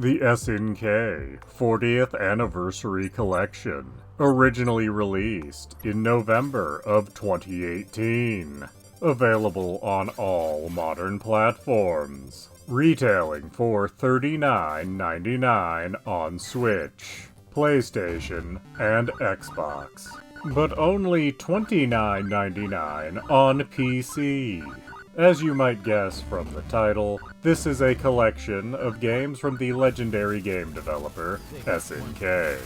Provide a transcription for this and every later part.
The SNK 40th Anniversary Collection, originally released in November of 2018. Available on all modern platforms. Retailing for $39.99 on Switch, PlayStation, and Xbox. But only $29.99 on PC. As you might guess from the title, this is a collection of games from the legendary game developer, SNK.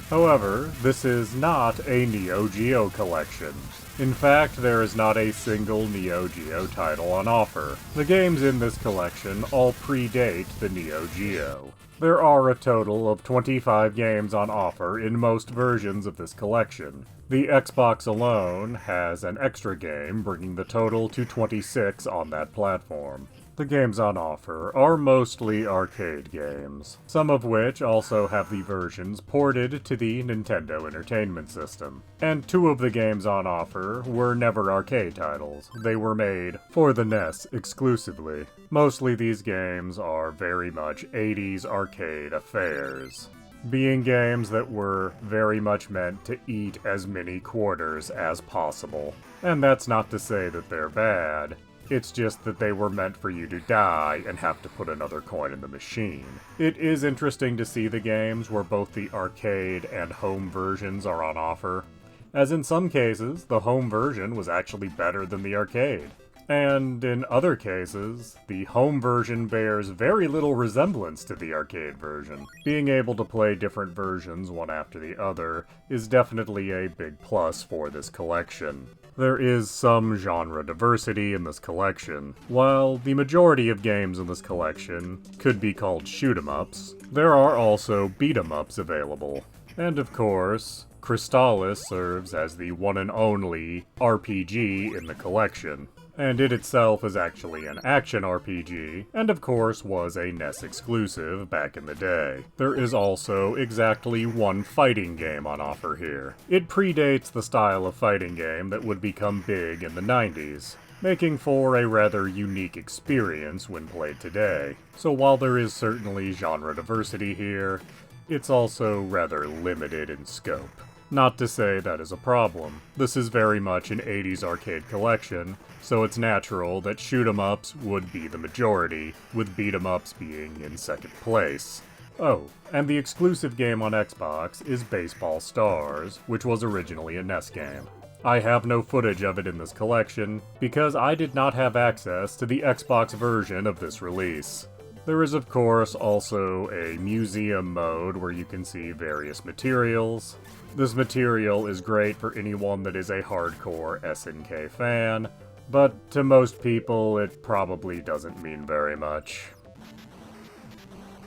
However, this is not a NEO GEO collection. In fact, there is not a single NEO GEO title on offer. The games in this collection all predate the NEO GEO. There are a total of 25 games on offer in most versions of this collection. The Xbox alone has an extra game, bringing the total to 26 on that platform. The games on offer are mostly arcade games, some of which also have the versions ported to the Nintendo Entertainment System. And 2 of the games on offer were never arcade titles. They were made for the NES exclusively. Mostly these games are very much 80s arcade affairs, being games that were very much meant to eat as many quarters as possible. And that's not to say that they're bad. It's just that they were meant for you to die and have to put another coin in the machine. It is interesting to see the games where both the arcade and home versions are on offer, as in some cases, the home version was actually better than the arcade. And in other cases, the home version bears very little resemblance to the arcade version. Being able to play different versions one after the other is definitely a big plus for this collection. There is some genre diversity in this collection. While the majority of games in this collection could be called shoot-em-ups, there are also beat-em-ups available. And of course, Crystalis serves as the one and only RPG in the collection. And it itself is actually an action RPG, and of course was a NES exclusive back in the day. There is also exactly one fighting game on offer here. It predates the style of fighting game that would become big in the 90s, making for a rather unique experience when played today. So while there is certainly genre diversity here, it's also rather limited in scope. Not to say that is a problem. This is very much an 80s arcade collection, so it's natural that shoot-em-ups would be the majority, with beat-em-ups being in second place. Oh, and the exclusive game on Xbox is Baseball Stars, which was originally a NES game. I have no footage of it in this collection, because I did not have access to the Xbox version of this release. There is of course also a museum mode where you can see various materials. This material is great for anyone that is a hardcore SNK fan, but to most people it probably doesn't mean very much.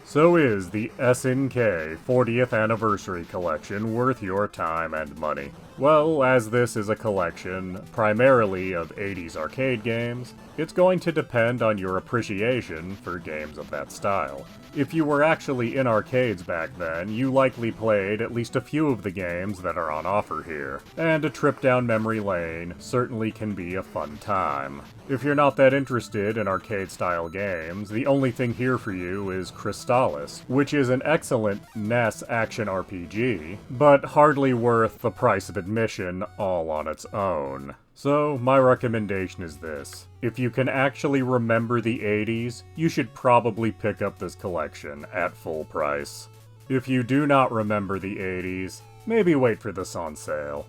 So is the SNK 40th Anniversary Collection worth your time and money? Well, as this is a collection primarily of 80s arcade games, it's going to depend on your appreciation for games of that style. If you were actually in arcades back then, you likely played at least a few of the games that are on offer here, and a trip down memory lane certainly can be a fun time. If you're not that interested in arcade-style games, the only thing here for you is Crystalis, which is an excellent NES action RPG, but hardly worth the price of admission all on its own. So, my recommendation is this. If you can actually remember the 80s, you should probably pick up this collection at full price. If you do not remember the 80s, maybe wait for this on sale.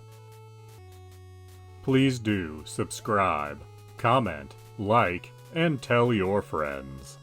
Please do subscribe, comment, like, and tell your friends.